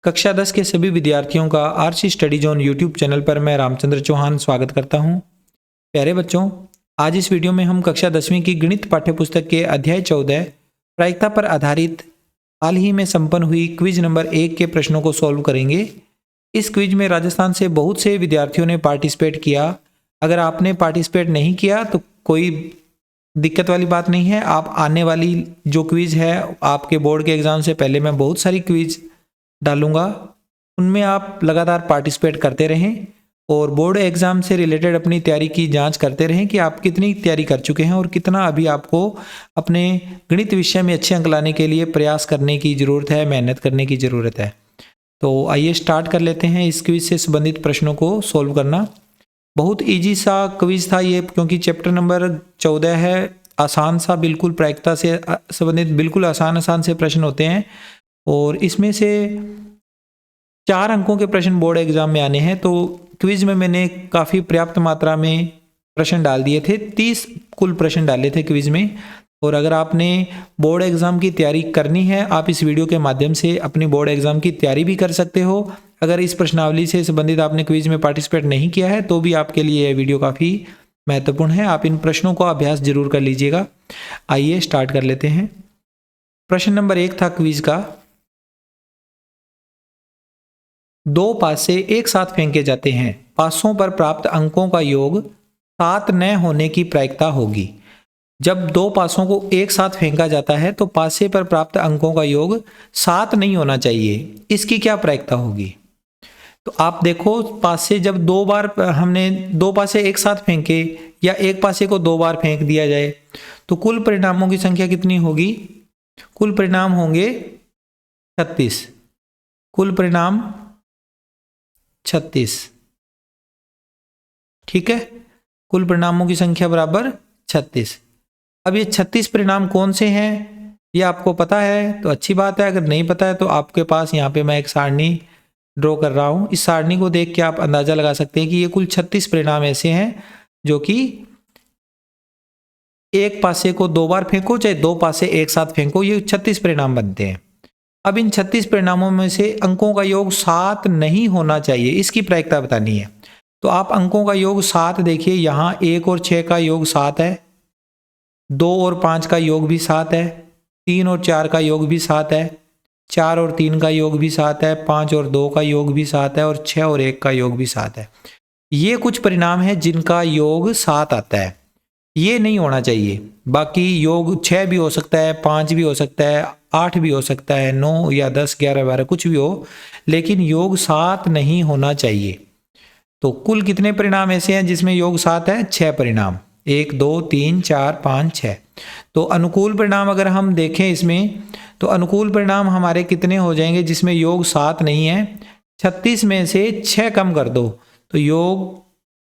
कक्षा 10 के सभी विद्यार्थियों का RC study zone YouTube channel पर मैं रामचंद्र चौहान स्वागत करता हूं। प्यारे बच्चों, आज इस वीडियो में हम कक्षा 10वीं की गणित पाठ्यपुस्तक के अध्याय 14 प्रायिकता पर आधारित हाल ही में संपन्न हुई क्विज नंबर 1 के प्रश्नों को सॉल्व करेंगे। इस क्विज में राजस्थान से बहुत से विद्यार्थियों ने पार्टिसिपेट किया। अगर आपने पार्टिसिपेट नहीं किया तो कोई दिक्कत वाली बात नहीं है। आप आने वाली जो क्विज है आपके बोर्ड के एग्ज़ाम से पहले मैं बहुत सारी क्विज डालूंगा, उनमें आप लगातार पार्टिसिपेट करते रहें और बोर्ड एग्ज़ाम से रिलेटेड अपनी तैयारी की जांच करते रहें कि आप कितनी तैयारी कर चुके हैं और कितना अभी आपको अपने गणित विषय में अच्छे अंक लाने के लिए प्रयास करने की ज़रूरत है, मेहनत करने की ज़रूरत है। तो आइए स्टार्ट कर लेते हैं इस क्विज से संबंधित प्रश्नों को सोल्व करना। बहुत ईजी सा क्विज था ये, क्योंकि चैप्टर नंबर 14 है, आसान सा, बिल्कुल प्रायिकता से संबंधित बिल्कुल आसान से प्रश्न होते हैं और इसमें से 4 अंकों के प्रश्न बोर्ड एग्जाम में आने हैं। तो क्विज में मैंने काफ़ी पर्याप्त मात्रा में प्रश्न डाल दिए थे, 30 कुल प्रश्न डाले थे क्विज में। और अगर आपने बोर्ड एग्ज़ाम की तैयारी करनी है, आप इस वीडियो के माध्यम से अपनी बोर्ड एग्ज़ाम की तैयारी भी कर सकते हो। अगर इस प्रश्नावली से संबंधित आपने क्विज में पार्टिसिपेट नहीं किया है तो भी आपके लिए यह वीडियो काफ़ी महत्वपूर्ण है। आप इन प्रश्नों का अभ्यास जरूर कर लीजिएगा। आइए स्टार्ट कर लेते हैं। प्रश्न नंबर 1 था क्विज का, 2 पासे एक साथ फेंके जाते हैं, पासों पर प्राप्त अंकों का योग 7 न होने की प्रायिकता होगी। जब 2 पासों को एक साथ फेंका जाता है तो पासे पर प्राप्त अंकों का योग 7 नहीं होना चाहिए, इसकी क्या प्रायिकता होगी? तो आप देखो, पासे जब 2 बार हमने 2 पासे एक साथ फेंके या एक पासे को 2 बार फेंक दिया जाए तो कुल परिणामों की संख्या कितनी होगी? कुल परिणाम होंगे 36। कुल परिणाम 36, ठीक है। कुल परिणामों की संख्या बराबर 36। अब ये 36 परिणाम कौन से हैं ये आपको पता है तो अच्छी बात है। अगर नहीं पता है तो आपके पास यहाँ पे मैं एक सारणी ड्रॉ कर रहा हूँ। इस सारणी को देख के आप अंदाजा लगा सकते हैं कि ये कुल 36 परिणाम ऐसे हैं जो कि एक पासे को 2 बार फेंको चाहे 2 पासे एक साथ फेंको, ये 36 परिणाम बनते हैं। अब इन 36 परिणामों में से अंकों का योग 7 नहीं होना चाहिए, इसकी प्रायिकता बतानी है। तो आप अंकों का योग 7 देखिए, यहाँ 1 और 6 का योग 7 है, 2 और 5 का योग भी 7 है, 3 और 4 का योग भी 7 है, 4 और 3 का योग भी 7 है, 5 और 2 का योग भी 7 है और 6 और 1 का योग भी 7 है। ये कुछ परिणाम है जिनका योग 7 आता है, ये नहीं होना चाहिए। बाकी योग 6 भी हो सकता है, 5 भी हो सकता है, 8 भी हो सकता है, 9 या 10, 11, 12 कुछ भी हो, लेकिन योग 7 नहीं होना चाहिए। तो कुल कितने परिणाम ऐसे हैं जिसमें योग 7 है? 6 परिणाम, 1 2 3 4 5 6। तो अनुकूल परिणाम अगर हम देखें इसमें तो अनुकूल परिणाम हमारे कितने हो जाएंगे जिसमें योग 7 नहीं है? 36 में से 6 कम कर दो तो योग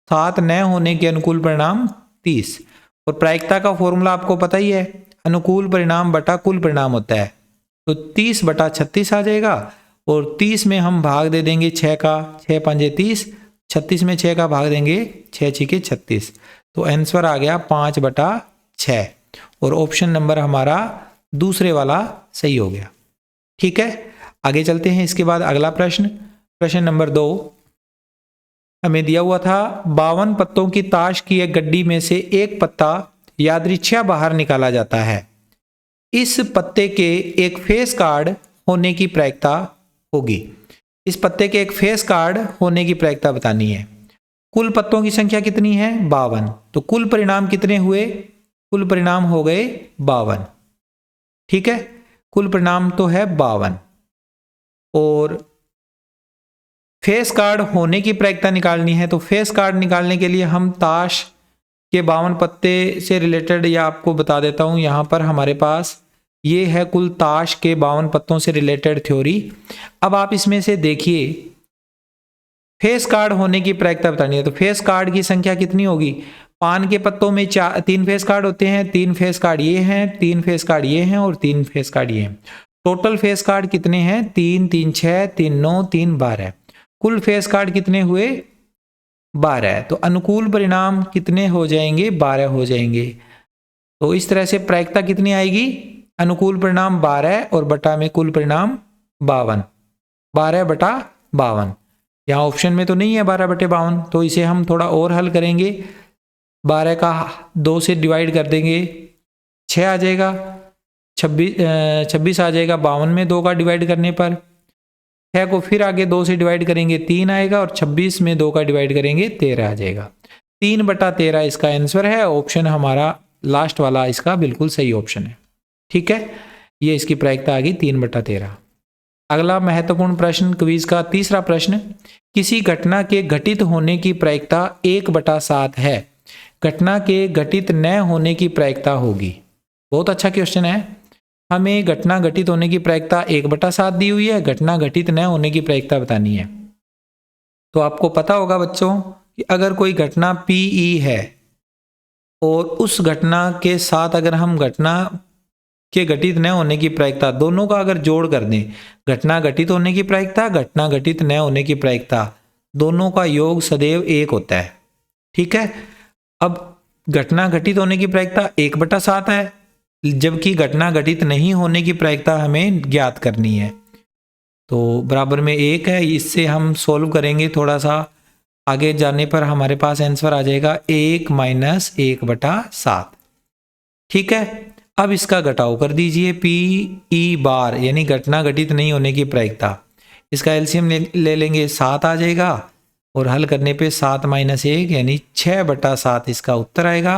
7 न होने के अनुकूल परिणाम 30। और प्रायिकता का फॉर्मूला आपको पता ही है, अनुकूल परिणाम बटा कुल परिणाम होता है। तो 30 बटा 36 आ जाएगा और 30 में हम भाग दे देंगे 6 का, 6 पंजे 30, 36 में 6 का भाग देंगे 6 छिके 36। तो आंसर आ गया 5 बटा 6 और ऑप्शन नंबर हमारा दूसरे वाला सही हो गया, ठीक है। आगे चलते हैं। इसके बाद अगला प्रश्न, प्रश्न नंबर 2 हमें दिया हुआ था, 52 पत्तों की ताश की एक गड्डी में से एक पत्ता यादृच्छा बाहर निकाला जाता है। इस पत्ते के एक फेस कार्ड होने की प्रायिकता होगी। इस पत्ते के एक फेस कार्ड होने की प्रायिकता बतानी है। कुल पत्तों की संख्या कितनी है? 52। तो कुल परिणाम कितने हुए? कुल परिणाम हो गए 52, ठीक है। कुल परिणाम तो है 52 और फेस कार्ड होने की प्रायिकता निकालनी है। तो फेस कार्ड निकालने के लिए हम ताश के 52 पत्ते से रिलेटेड, या आपको बता देता हूं, यहाँ पर हमारे पास ये है कुल ताश के 52 पत्तों से रिलेटेड थ्योरी। अब आप इसमें से देखिए, फेस कार्ड होने की प्रायिकता बतानी है। तो फेस कार्ड की संख्या कितनी होगी? पान के पत्तों में 3 फेस कार्ड होते हैं, 3 फेस कार्ड ये हैं, 3 फेस कार्ड ये हैं और 3 फेस कार्ड ये हैं। टोटल फेस कार्ड कितने हैं? 3 3 6 3 9 3 12। कुल फेस कार्ड कितने हुए? 12। तो अनुकूल परिणाम कितने हो जाएंगे? 12 हो जाएंगे। तो इस तरह से प्रायिकता कितनी आएगी? अनुकूल परिणाम 12 और बटा में कुल परिणाम 52। 12/52। यहाँ ऑप्शन में तो नहीं है 12/52, तो इसे हम थोड़ा और हल करेंगे। 12 का 2 से डिवाइड कर देंगे 6 आ जाएगा, 26 आ जाएगा 52 में 2 का डिवाइड करने पर। 6 को फिर आगे 2 से डिवाइड करेंगे 3 आएगा, और 26 में 2 का डिवाइड करेंगे 13 आ जाएगा। 3/13 इसका आंसर है। ऑप्शन हमारा लास्ट वाला इसका बिल्कुल सही ऑप्शन है। ठीक है, ये इसकी प्रायिकता आ गई 3/13। अगला महत्वपूर्ण प्रश्न क्विज का तीसरा प्रश्न, किसी घटना के घटित होने की प्रायिकता 1/7 है, घटना के घटित न होने की प्रायिकता होगी। बहुत अच्छा क्वेश्चन है। हमें घटना घटित होने की प्रायिकता 1/7 दी हुई है, घटना घटित न होने की प्रायिकता बतानी है। तो आपको पता होगा बच्चों कि अगर कोई घटना PE है और उस घटना के साथ अगर हम घटना के घटित न होने की प्रायिकता दोनों का अगर जोड़ कर दें, घटना घटित होने की प्रायिकता, घटना घटित न होने की प्रायिकता, दोनों का योग सदैव 1 होता है। ठीक है, अब घटना घटित होने की प्रायिकता 1/7 है, जबकि घटना घटित नहीं होने की प्रायिकता हमें ज्ञात करनी है। तो बराबर में 1 है, इससे हम सोल्व करेंगे थोड़ा सा आगे जाने पर हमारे पास आंसर आ जाएगा 1 - 1/7। ठीक है, अब इसका घटाव कर दीजिए PE बार, यानी घटना घटित नहीं होने की प्रायिकता। इसका एलसीएम ले लेंगे 7 आ जाएगा, और हल करने पे 7 - 1 यानी 6/7 इसका उत्तर आएगा।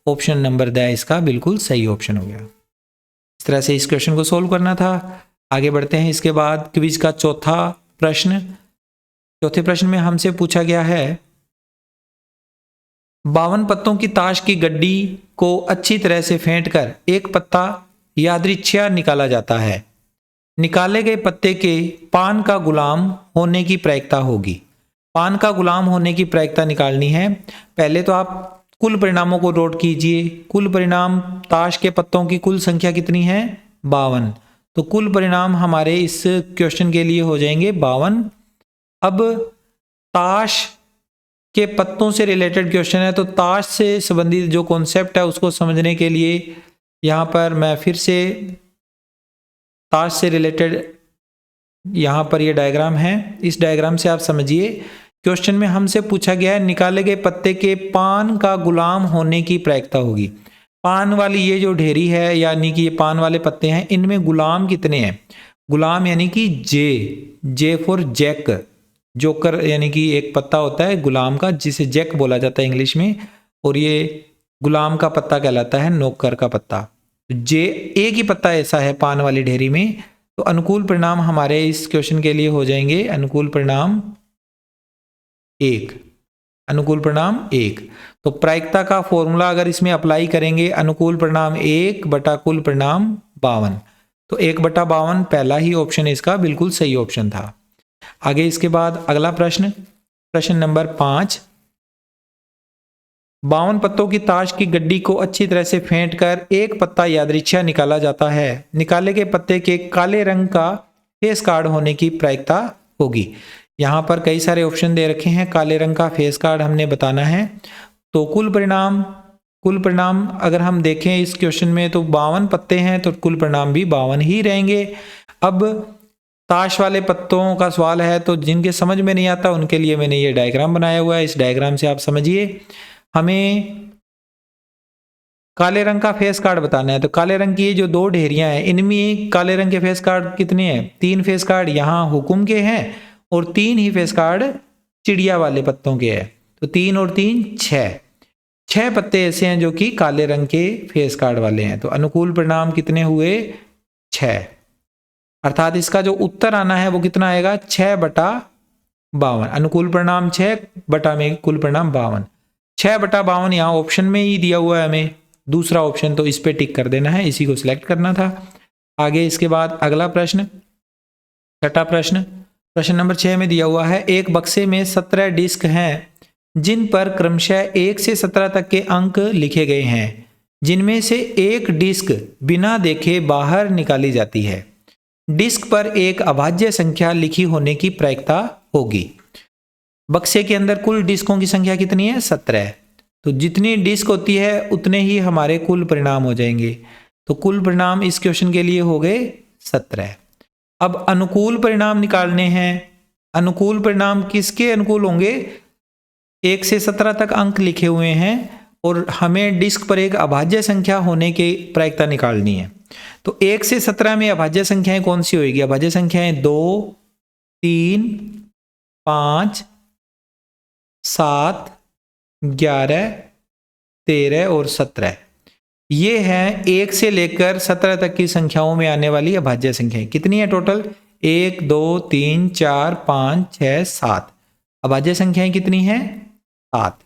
ऑप्शन नंबर द इसका बिल्कुल सही ऑप्शन हो गया। इस तरह से इस क्वेश्चन को सोल्व करना था। आगे बढ़ते हैं। इसके बाद क्विज का चौथा प्रश्न, चौथे प्रश्न में हमसे पूछा गया है 52 पत्तों की ताश की गड्डी को अच्छी तरह से फेंट कर एक पत्ता यादृच्छिक निकाला जाता है, निकाले गए पत्ते के पान का गुलाम होने की प्रायिकता होगी। पान का गुलाम होने की प्रायिकता निकालनी है। पहले तो आप कुल परिणामों को नोट कीजिए। कुल परिणाम ताश के पत्तों की कुल संख्या कितनी है? 52। तो कुल परिणाम हमारे इस क्वेश्चन के लिए हो जाएंगे 52। अब ताश के पत्तों से रिलेटेड क्वेश्चन है, तो ताश से संबंधित जो कॉन्सेप्ट है उसको समझने के लिए यहाँ पर मैं फिर से ताश से रिलेटेड यहाँ पर ये डायग्राम है, इस डायग्राम से आप समझिए। क्वेश्चन में हमसे पूछा गया है निकाले गए पत्ते के पान का गुलाम होने की प्रायिकता होगी। पान वाली ये जो ढेरी है, यानी कि ये पान वाले पत्ते हैं, इनमें गुलाम कितने हैं? गुलाम यानी कि जे फॉर जैक, जोकर यानी कि एक पत्ता होता है गुलाम का जिसे जैक बोला जाता है इंग्लिश में, और ये गुलाम का पत्ता कहलाता है नौकर का पत्ता। जे एक ही पत्ता ऐसा है पान वाली ढेरी में। तो अनुकूल परिणाम हमारे इस क्वेश्चन के लिए हो जाएंगे अनुकूल परिणाम 1। अनुकूल परिणाम 1। तो प्रायिकता का फॉर्मूला अगर इसमें अप्लाई करेंगे, अनुकूल परिणाम 1 बटा कुल परिणाम 52। तो 1/52 पहला ही ऑप्शन इसका बिल्कुल सही ऑप्शन था। आगे इसके बाद अगला प्रश्न, प्रश्न नंबर 5। 52 पत्तों की ताश की गड्डी को अच्छी तरह से फेंट कर एक पत्ता यादृच्छिक निकाला जाता है, निकाले गए पत्ते के काले रंग का फेस कार्ड होने की प्रायिकता होगी। यहाँ पर कई सारे ऑप्शन दे रखे हैं, काले रंग का फेस कार्ड हमने बताना है। तो कुल परिणाम अगर हम देखें इस क्वेश्चन में तो 52 पत्ते हैं, तो कुल परिणाम भी 52 ही रहेंगे। अब ताश वाले पत्तों का सवाल है, तो जिनके समझ में नहीं आता उनके लिए मैंने ये डायग्राम बनाया हुआ है। इस डायग्राम से आप समझिए, हमें काले रंग का फेस कार्ड बताना है। तो काले रंग की ये जो 2 ढेरियां हैं, इनमें काले रंग के फेस कार्ड कितने हैं? 3 फेस कार्ड यहाँ हुकुम के हैं, और 3 ही फेस कार्ड चिड़िया वाले पत्तों के हैं। तो 3 और 3 6 पत्ते ऐसे हैं जो कि काले रंग के फेस कार्ड वाले हैं। तो अनुकूल परिणाम कितने हुए? 6। अर्थात इसका जो उत्तर आना है वो कितना आएगा? 6/52। अनुकूल परिणाम 6 बटा में कुल परिणाम 52। 6/52 यहाँ ऑप्शन में ही दिया हुआ है हमें, दूसरा ऑप्शन, तो इस पे टिक कर देना है, इसी को सिलेक्ट करना था। आगे इसके बाद अगला प्रश्न, छठा प्रश्न, प्रश्न नंबर 6 में दिया हुआ है एक बक्से में 17 डिस्क हैं जिन पर क्रमशः 1 से 17 तक के अंक लिखे गए हैं, जिनमें से एक डिस्क बिना देखे बाहर निकाली जाती है। डिस्क पर एक अभाज्य संख्या लिखी होने की प्रायिकता होगी। बक्से के अंदर कुल डिस्कों की संख्या कितनी है? 17। तो जितनी डिस्क होती है उतने ही हमारे कुल परिणाम हो जाएंगे। तो कुल परिणाम इस क्वेश्चन के लिए हो गए 17। अब अनुकूल परिणाम निकालने हैं। अनुकूल परिणाम किसके अनुकूल होंगे? 1 से 17 तक अंक लिखे हुए हैं और हमें डिस्क पर एक अभाज्य संख्या होने की प्रायिकता निकालनी है। तो 1 से 17 में अभाज्य संख्याएं कौन सी होगी? अभाज्य संख्याएं 2, 3, 5, 7, 11, 13 और 17। ये हैं 1 से लेकर 17 तक की संख्याओं में आने वाली अभाज्य संख्याएं। कितनी है टोटल? 1, 2, 3, 4, 5, 6, 7। अभाज्य संख्याएं कितनी हैं? 7।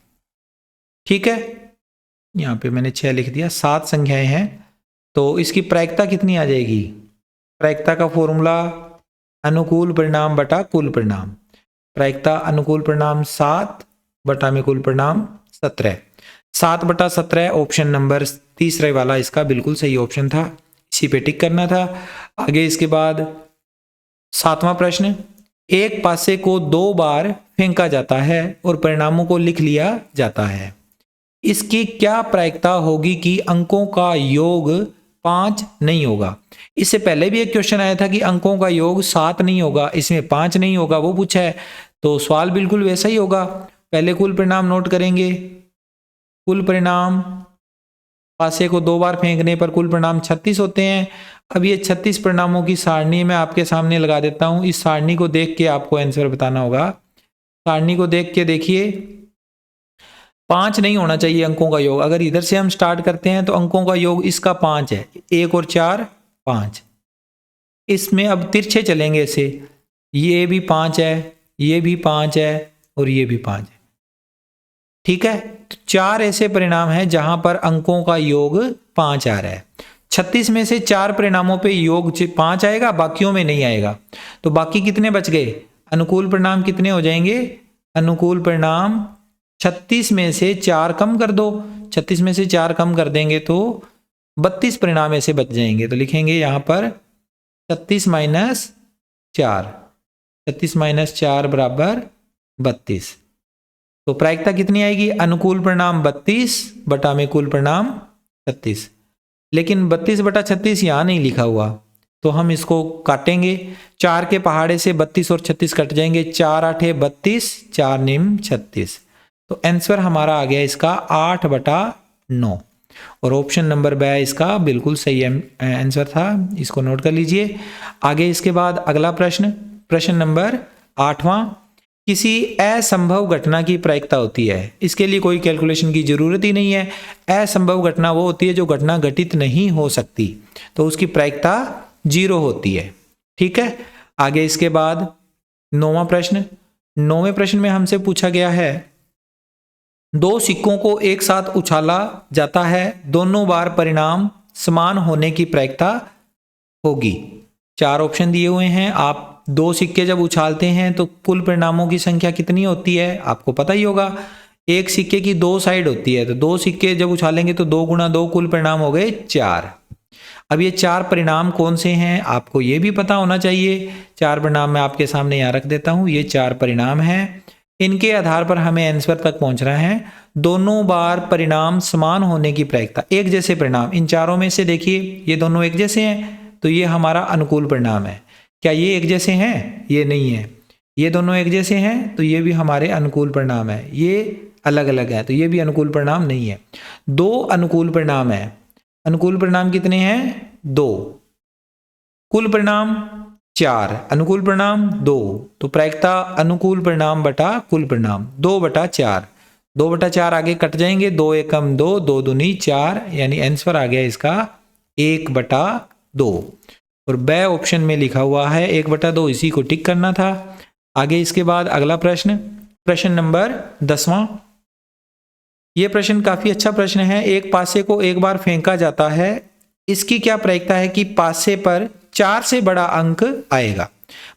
ठीक है, यहाँ पे मैंने 6 लिख दिया। 7 संख्याएं हैं। तो इसकी प्रायिकता कितनी आ जाएगी? प्रायिकता का फॉर्मूला अनुकूल परिणाम बटा कुल परिणाम। प्रायिकता अनुकूल परिणाम 7 बटा में कुल परिणाम 17। 7 बटा 17 ऑप्शन नंबर तीसरे वाला इसका बिल्कुल सही ऑप्शन था, इसी पे टिक करना था। आगे इसके बाद 7वां प्रश्न, एक पासे को 2 बार फेंका जाता है और परिणामों को लिख लिया जाता है। इसकी क्या प्रायिकता होगी कि अंकों का योग 5 नहीं होगा? इससे पहले भी एक क्वेश्चन आया था कि अंकों का योग 7 नहीं होगा, इसमें 5 नहीं होगा, वो पूछा है। तो सवाल बिल्कुल वैसा ही होगा। पहले कुल परिणाम नोट करेंगे। कुल परिणाम, पासे को 2 बार फेंकने पर कुल परिणाम 36 होते हैं। अब ये 36 परिणामों की सारणी मैं आपके सामने लगा देता हूं। इस सारणी को देख के आपको आंसर बताना होगा। सारणी को देख के देखिए, 5 नहीं होना चाहिए अंकों का योग। अगर इधर से हम स्टार्ट करते हैं तो अंकों का योग इसका 5 है। 1 और 4 5। इसमें अब तिरछे चलेंगे ऐसे, ये भी 5 है, ये भी 5 है और ये भी 5 है। ठीक है, तो 4 ऐसे परिणाम हैं जहां पर अंकों का योग 5 आ रहा है। 36 में से 4 परिणामों पे योग 5 आएगा, बाकियों में नहीं आएगा। तो बाकी कितने बच गए? अनुकूल परिणाम कितने हो जाएंगे? अनुकूल परिणाम 36 में से 4 कम कर दो। 36 में से 4 कम कर देंगे तो 32 परिणाम ऐसे बच जाएंगे। तो लिखेंगे यहां पर 36 माइनस 4, 36 माइनस 4 बराबर 32। तो प्रायिकता कितनी आएगी? अनुकूल परिणाम 32 बटा में कुल परिणाम 36। लेकिन 32 बटा 36 यहाँ नहीं लिखा हुआ, तो हम इसको काटेंगे। 4 के पहाड़े से 32 और 36 कट जाएंगे। 4 8 32, 4 निम 36। तो आंसर हमारा आ गया इसका 8 बटा 9 और ऑप्शन नंबर ब इसका बिल्कुल सही आंसर था। इसको नोट कर लीजिए। आगे इसके बाद अगला प्रश्न, प्रश्न नंबर 8वां, किसी असंभव घटना की प्रायिकता होती है। इसके लिए कोई कैलकुलेशन की जरूरत ही नहीं है। असंभव घटना वो होती है जो घटना घटित नहीं हो सकती, तो उसकी प्रायिकता 0 होती है। ठीक है, आगे इसके बाद 9वां प्रश्न। 9वें प्रश्न में हमसे पूछा गया है, 2 सिक्कों को एक साथ उछाला जाता है, दोनों बार परिणाम समान होने की प्रायिकता होगी। 4 ऑप्शन दिए हुए हैं। आप 2 सिक्के जब उछालते हैं तो कुल परिणामों की संख्या कितनी होती है? आपको पता ही होगा। एक सिक्के की 2 साइड होती है, तो 2 सिक्के जब उछालेंगे तो 2 गुणा 2 कुल परिणाम हो गए 4। अब ये 4 परिणाम कौन से हैं आपको ये भी पता होना चाहिए। 4 परिणाम मैं आपके सामने यहाँ रख देता हूँ। ये 4 परिणाम हैं, इनके आधार पर हमें आंसर तक पहुंचना है। दोनों बार परिणाम समान होने की प्रायिकता, एक जैसे परिणाम, इन चारों में से देखिए ये दोनों एक जैसे हैं, तो ये हमारा अनुकूल परिणाम है। क्या ये एक जैसे हैं? ये नहीं है। ये दोनों एक जैसे हैं तो ये भी हमारे अनुकूल परिणाम है। ये अलग अलग है तो ये भी अनुकूल परिणाम नहीं है। 2 अनुकूल परिणाम है। अनुकूल परिणाम कितने हैं? 2। कुल परिणाम 4, अनुकूल परिणाम 2। तो प्रायिकता अनुकूल परिणाम बटा कुल परिणाम 2 बटा 4। 2 बटा 4 आगे कट जाएंगे, 2 एकम 2, 2 दूनी 4, यानी आंसर आ गया इसका 1 बटा 2 और ब ऑप्शन में लिखा हुआ है 1 बटा 2, इसी को टिक करना था। आगे इसके बाद अगला प्रश्न, प्रश्न नंबर 10वां। यह प्रश्न काफी अच्छा प्रश्न है। एक पासे को एक बार फेंका जाता है, इसकी क्या प्रायिकता है कि पासे पर 4 से बड़ा अंक आएगा।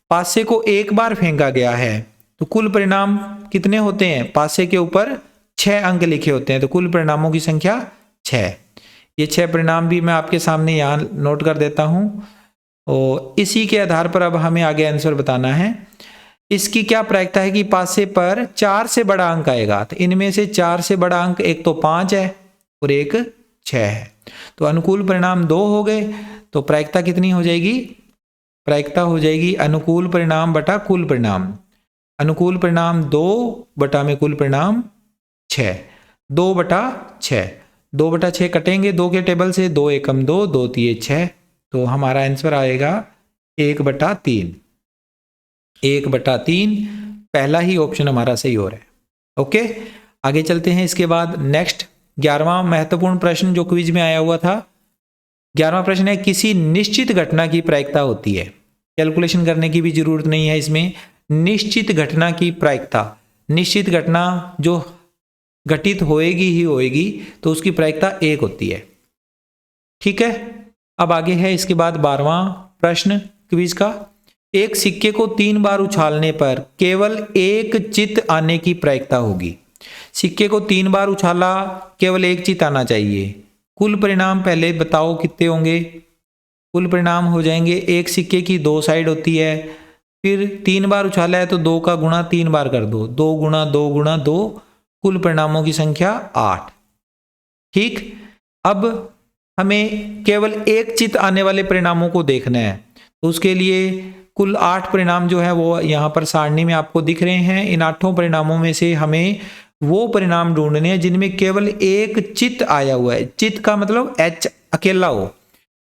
पासे को एक बार फेंका गया है तो कुल परिणाम कितने होते हैं? पासे के ऊपर 6 अंक लिखे होते हैं, तो कुल परिणामों की संख्या 6। ये 6 परिणाम भी मैं आपके सामने यहाँ नोट कर देता हूँ और इसी के आधार पर अब हमें आगे आंसर बताना है। इसकी क्या प्रायिकता है कि पासे पर 4 से बड़ा अंक आएगा। तो इनमें से 4 से बड़ा अंक एक तो 5 है और एक 6 है। तो अनुकूल परिणाम 2 हो गए, तो प्रायिकता कितनी हो जाएगी? प्रायिकता हो जाएगी अनुकूल परिणाम बटा कुल परिणाम। अनुकूल परिणाम 2 बटा में कुल परिणाम 6, 2/6, 2/6 कटेंगे 2 के टेबल से, 2 एकम 2, 2 तिये 6, तो हमारा आंसर आएगा 1/3। 1/3 पहला ही ऑप्शन हमारा सही हो रहा है। ओके, आगे चलते हैं। इसके बाद नेक्स्ट 11वां महत्वपूर्ण प्रश्न जो क्विज में आया हुआ था। 11वां प्रश्न है, किसी निश्चित घटना की प्रायिकता होती है। कैलकुलेशन करने की भी जरूरत नहीं है इसमें। निश्चित घटना की प्रायिकता, निश्चित घटना जो घटित होएगी ही होएगी, तो उसकी प्रायिकता 1 होती है। ठीक है, अब आगे है इसके बाद 12वां प्रश्न क्विज का। एक सिक्के को 3 बार उछालने पर केवल एक चित आने की प्रायिकता होगी। सिक्के को 3 बार उछाला, केवल एक चित आना चाहिए। कुल परिणाम पहले बताओ कितने होंगे। कुल परिणाम हो जाएंगे, एक सिक्के की 2 साइड होती है, फिर 3 बार उछाला है तो 2 का गुणा 3 बार कर दो, 2 गुणा 2 गुणा 2, कुल परिणामों की संख्या 8। ठीक, अब हमें केवल एक चित आने वाले परिणामों को देखना है, तो उसके लिए कुल 8 परिणाम जो है वो यहाँ पर सारणी में आपको दिख रहे हैं। इन 8 परिणामों में से हमें वो परिणाम ढूंढने हैं जिनमें केवल एक चित आया हुआ है। चित का मतलब H अकेला हो।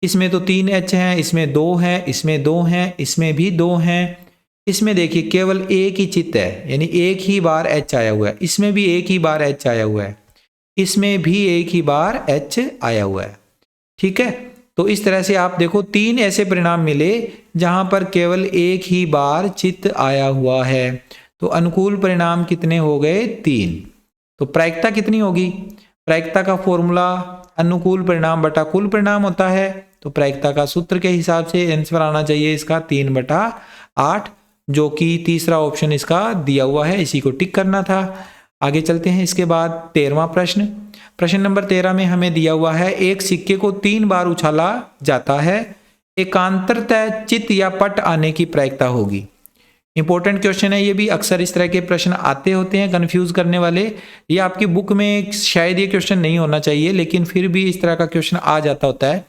इसमें तो 3 H हैं, इसमें 2 हैं, इसमें 2 हैं, इसमें भी 2 हैं। इसमें देखिए केवल एक ही चित है, यानी एक ही बार H आया हुआ है। इसमें भी एक ही बार H आया हुआ है, इसमें भी एक ही बार H आया हुआ है। ठीक है, तो इस तरह से आप देखो 3 ऐसे परिणाम मिले जहां पर केवल एक ही बार चित्त आया हुआ है। तो अनुकूल परिणाम कितने हो गए? 3। तो प्रायिकता कितनी होगी? प्रायिकता का फॉर्मूला अनुकूल परिणाम बटा कुल परिणाम होता है। तो प्रायिकता का सूत्र के हिसाब से आंसर आना चाहिए इसका 3/8, जो कि तीसरा ऑप्शन इसका दिया हुआ है, इसी को टिक करना था। आगे चलते हैं। इसके बाद 13वां प्रश्न। प्रश्न नंबर 13 में हमें दिया हुआ है, एक सिक्के को 3 बार उछाला जाता है, एकांतरतः चित या पट आने की प्रायिकता होगी। इंपॉर्टेंट क्वेश्चन है ये भी, अक्सर इस तरह के प्रश्न आते होते हैं कंफ्यूज करने वाले। ये आपकी बुक में शायद ये क्वेश्चन नहीं होना चाहिए, लेकिन फिर भी इस तरह का क्वेश्चन आ जाता होता है।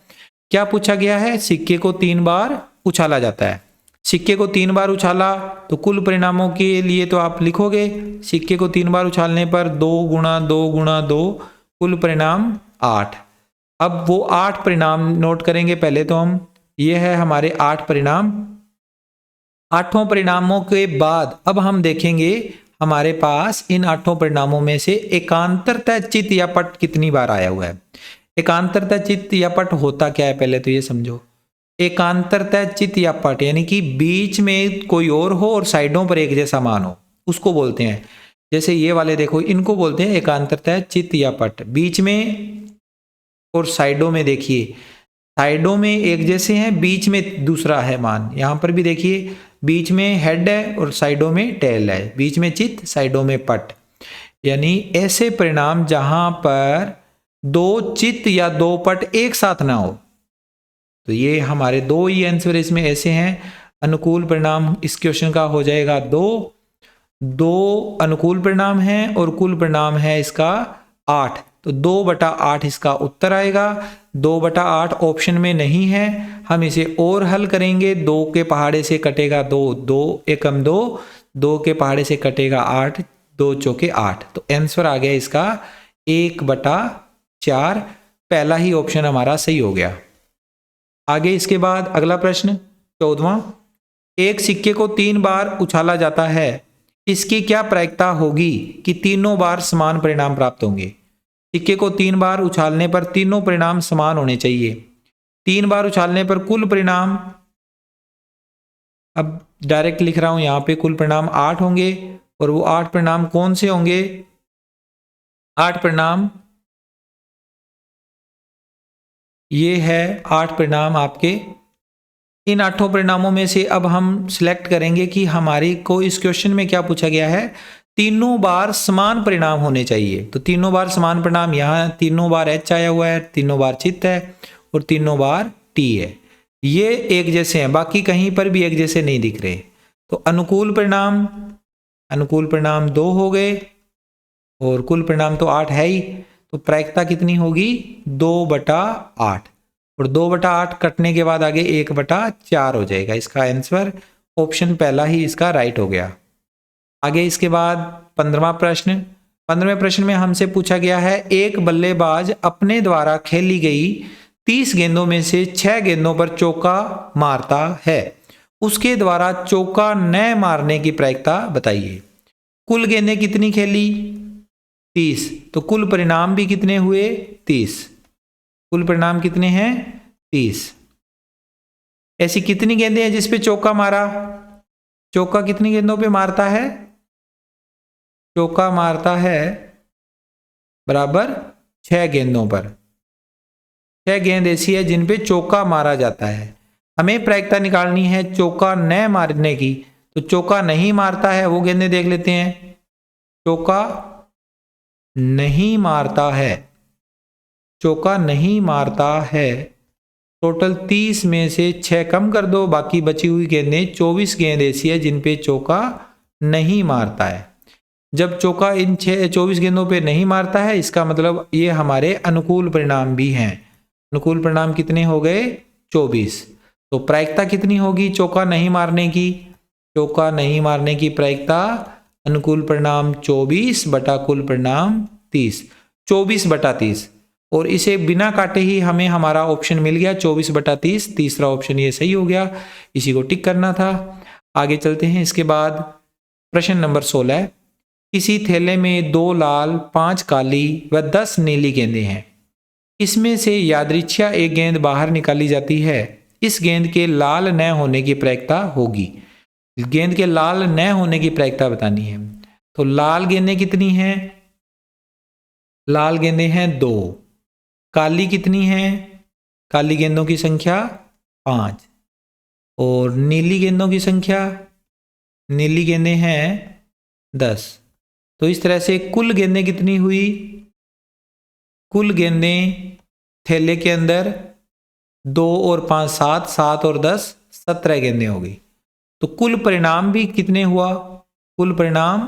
क्या पूछा गया है? सिक्के को 3 बार उछाला जाता है। सिक्के को 3 बार उछाला तो कुल परिणामों के लिए तो आप लिखोगे, सिक्के को 3 बार उछालने पर 2 गुणा 2 गुणा 2, कुल परिणाम 8। अब वो 8 परिणाम नोट करेंगे पहले तो हम। ये है हमारे 8 परिणाम। 8 परिणामों के बाद अब हम देखेंगे हमारे पास इन 8 परिणामों में से एकांतरतः चित या पट कितनी बार आया हुआ है। एकांतरतः चित या पट होता क्या है पहले तो ये समझो। एकांतरतः चित या पट यानी कि बीच में कोई और हो और साइडों पर एक जैसा मान हो, उसको बोलते हैं। जैसे ये वाले देखो, इनको बोलते हैं एकांतरतः चित या पट। बीच में और साइडों में देखिए, साइडों में एक जैसे हैं, बीच में दूसरा है मान। यहां पर भी देखिए, बीच में हेड है और साइडों में टेल है, बीच में चित साइडों में पट। यानी ऐसे परिणाम जहां पर 2 चित या 2 पट एक साथ ना हो, तो ये हमारे 2 ही आंसर इसमें ऐसे हैं। अनुकूल परिणाम इस क्वेश्चन का हो जाएगा 2 अनुकूल परिणाम है और कुल परिणाम है इसका 8। तो 2/8 इसका उत्तर आएगा। 2/8 ऑप्शन में नहीं है, हम इसे और हल करेंगे। 2 के पहाड़े से कटेगा 2, 2 एकम 2, 2 के पहाड़े से कटेगा 8, 2 चौके 8। तो आंसर आ गया इसका 1/4। पहला ही ऑप्शन हमारा सही हो गया। आगे इसके बाद अगला प्रश्न 14वां। एक सिक्के को 3 बार उछाला जाता है, इसकी क्या प्रायिकता होगी कि तीनों बार समान परिणाम प्राप्त होंगे। सिक्के को 3 बार उछालने पर तीनों परिणाम समान होने चाहिए। 3 बार उछालने पर कुल परिणाम, अब डायरेक्ट लिख रहा हूं यहां पे, कुल परिणाम 8 होंगे। और वो 8 परिणाम कौन से होंगे? 8 परिणाम ये है 8 परिणाम आपके। इन 8 परिणामों में से अब हम सिलेक्ट करेंगे कि हमारी को इस क्वेश्चन में क्या पूछा गया है। तीनों बार समान परिणाम होने चाहिए। तो तीनों बार समान परिणाम, यहाँ तीनों बार H आया हुआ है, तीनों बार चित्त है और तीनों बार T है। ये एक जैसे हैं, बाकी कहीं पर भी एक जैसे नहीं दिख रहे। तो अनुकूल परिणाम 2 हो गए और कुल परिणाम तो 8 है ही। तो प्रायिकता कितनी होगी? 2/8। और 2/8 कटने के बाद आगे 1/4 हो जाएगा। इसका आंसर ऑप्शन पहला ही इसका राइट हो गया। आगे इसके बाद 15वां प्रश्न। 15वें प्रश्न में हमसे पूछा गया है, एक बल्लेबाज अपने द्वारा खेली गई 30 गेंदों में से 6 गेंदों पर चौका मारता है, उसके द्वारा चौका न मारने की प्रायिकता बताइए। कुल गेंदें कितनी खेली? 30। तो कुल परिणाम भी कितने हुए? 30। कुल परिणाम कितने हैं? 30। ऐसी कितनी गेंदें हैं जिस पे चौका मारा? चौका कितनी गेंदों पे मारता है? चौका मारता है बराबर 6 गेंदों पर। 6 गेंद ऐसी है जिन पे चौका मारा जाता है। हमें प्रायिकता निकालनी है चौका न मारने की। तो चौका नहीं मारता है वो गेंदें देख लेते हैं। चौका नहीं मारता है, चौका नहीं मारता है। टोटल 30 में से 6 कम कर दो, बाकी बची हुई गेंदें 24 गेंद ऐसी है जिन पे चौका नहीं मारता है। जब चौका इन 24 गेंदों पे नहीं मारता है, इसका मतलब ये हमारे अनुकूल परिणाम भी हैं। अनुकूल परिणाम कितने हो गए? 24। तो प्रायिकता कितनी होगी चौका नहीं मारने की? चौका नहीं मारने की प्रायिकता अनुकूल परिणाम 24 बटा कुल परिणाम 30। 24/30। और इसे बिना काटे ही हमें हमारा ऑप्शन मिल गया 24/30। तीसरा ऑप्शन ये सही हो गया, इसी को टिक करना था। आगे चलते हैं। इसके बाद प्रश्न नंबर 16। किसी थैले में 2 लाल, 5 काली व 10 नीली गेंदें हैं। इसमें से यादृच्छा एक गेंद बाहर निकाली जाती है। इस गेंद के लाल न होने की प्रायिकता होगी। गेंद के लाल न होने की प्रायिकता बतानी है। तो लाल गेंदें कितनी हैं? लाल गेंदें हैं 2। काली कितनी हैं? काली गेंदों की संख्या 5। और नीली गेंदों की संख्या? नीली गेंदें हैं 10। तो इस तरह से कुल गेंदें कितनी हुई? कुल गेंदें थैले के अंदर 2 और 5 7, 7 और 10 17 गेंदें हो गई। तो कुल परिणाम भी कितने हुआ? कुल परिणाम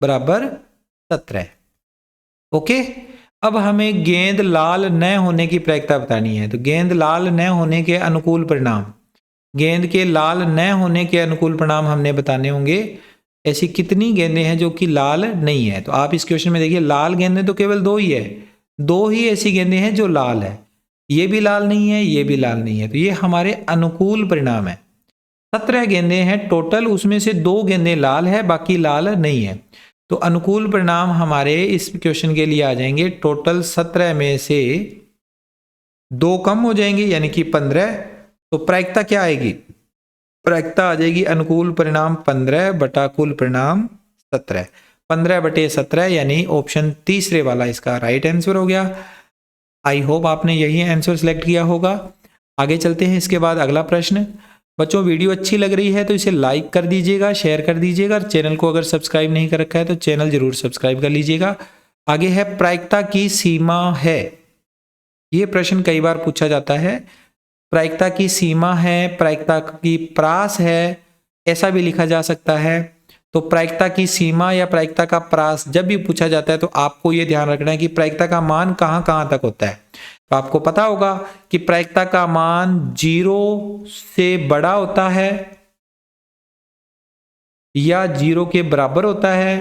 बराबर 17। ओके। अब हमें गेंद लाल न होने की प्रायिकता बतानी है। तो गेंद लाल न होने के अनुकूल परिणाम, गेंद के लाल न होने के अनुकूल परिणाम हमने बताने होंगे। ऐसी कितनी गेंदें हैं जो कि लाल नहीं है? तो आप इस क्वेश्चन में देखिए, लाल गेंदें तो केवल 2 ही है। 2 ही ऐसी गेंदें हैं जो लाल है। ये भी लाल नहीं है, ये भी लाल नहीं है। तो ये हमारे अनुकूल परिणाम है। 17 गेंदें हैं टोटल, उसमें से 2 गेंदें लाल है, बाकी लाल नहीं है। तो अनुकूल परिणाम हमारे इस क्वेश्चन के लिए आ जाएंगे टोटल 17 में से 2 कम हो जाएंगे, यानी कि 15। तो प्रायिकता क्या आएगी? प्रायिकता आ जाएगी अनुकूल परिणाम 15 बटा कुल परिणाम 17। 15/17 यानी ऑप्शन तीसरे वाला इसका राइट आंसर हो गया। आई होप आपने यही आंसर सेलेक्ट किया होगा। आगे चलते हैं। इसके बाद अगला प्रश्न। बच्चों वीडियो अच्छी लग रही है तो इसे लाइक कर दीजिएगा, शेयर कर दीजिएगा। चैनल को अगर सब्सक्राइब नहीं कर रखा है तो चैनल जरूर सब्सक्राइब कर लीजिएगा। आगे है प्रायिकता की सीमा है। ये प्रश्न कई बार पूछा जाता है। प्रायिकता की सीमा है, प्रायिकता की प्रास है, ऐसा भी लिखा जा सकता है। तो प्रायिकता की सीमा या प्रायिकता का प्रास जब भी पूछा जाता है तो आपको यह ध्यान रखना है कि प्रायिकता का मान कहां कहां तक होता है। तो आपको पता होगा कि प्रायिकता का मान 0 से बड़ा होता है या 0 के बराबर होता है,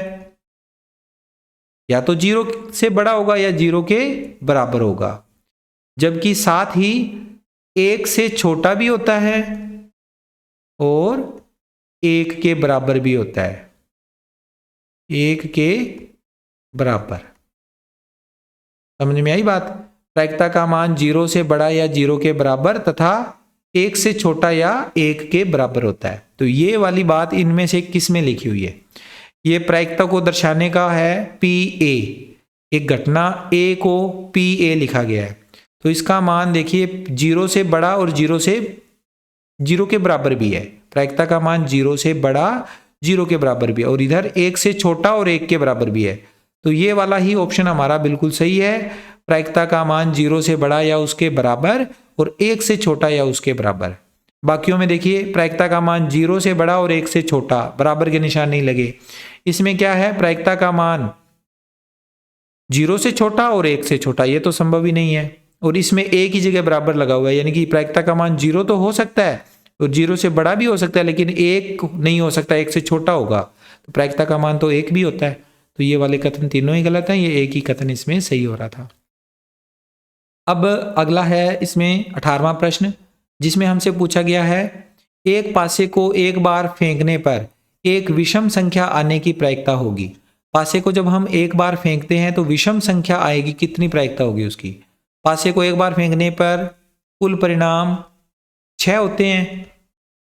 या तो 0 से बड़ा होगा या 0 के बराबर होगा। जबकि साथ ही 1 से छोटा भी होता है और 1 के बराबर भी होता है। 1 के बराबर, समझ में आई बात? प्रायिकता का मान 0 से बड़ा या 0 के बराबर तथा 1 से छोटा या 1 के बराबर होता है। तो ये वाली बात इनमें से किस में लिखी हुई है? ये प्रायिकता को दर्शाने का है PA। एक घटना A को PA लिखा गया है। तो इसका मान देखिए 0 से बड़ा और 0 के बराबर भी है। प्रायिकता का मान 0 से बड़ा, 0 के बराबर भी है, और इधर 1 से छोटा और 1 के बराबर भी है। तो ये वाला ही ऑप्शन हमारा बिल्कुल सही है। प्रायिकता का मान 0 से बड़ा या उसके बराबर और 1 से छोटा या उसके बराबर। बाकियों में देखिए प्रायिकता का मान 0 से बड़ा और 1 से छोटा, बराबर के निशान नहीं लगे। इसमें क्या है? प्रायिकता का मान 0 से छोटा और 1 से छोटा, ये तो संभव ही नहीं है। और इसमें ए की जगह बराबर लगा हुआ है, यानी कि प्रायिकता का मान 0 तो हो सकता है और 0 से बड़ा भी हो सकता है, लेकिन 1 नहीं हो सकता, 1 से छोटा होगा। तो प्रायिकता का मान तो 1 भी होता है। तो ये वाले कथन तीनों ही गलत हैं, ये एक ही कथन इसमें सही हो रहा था। अब अगला है इसमें 18वां प्रश्न, जिसमें हमसे पूछा गया है एक पासे को एक बार फेंकने पर एक विषम संख्या आने की प्रायिकता होगी। पासे को जब हम एक बार फेंकते हैं तो विषम संख्या आएगी, कितनी प्रायिकता होगी उसकी? पासे को एक बार फेंकने पर कुल परिणाम 6 होते हैं।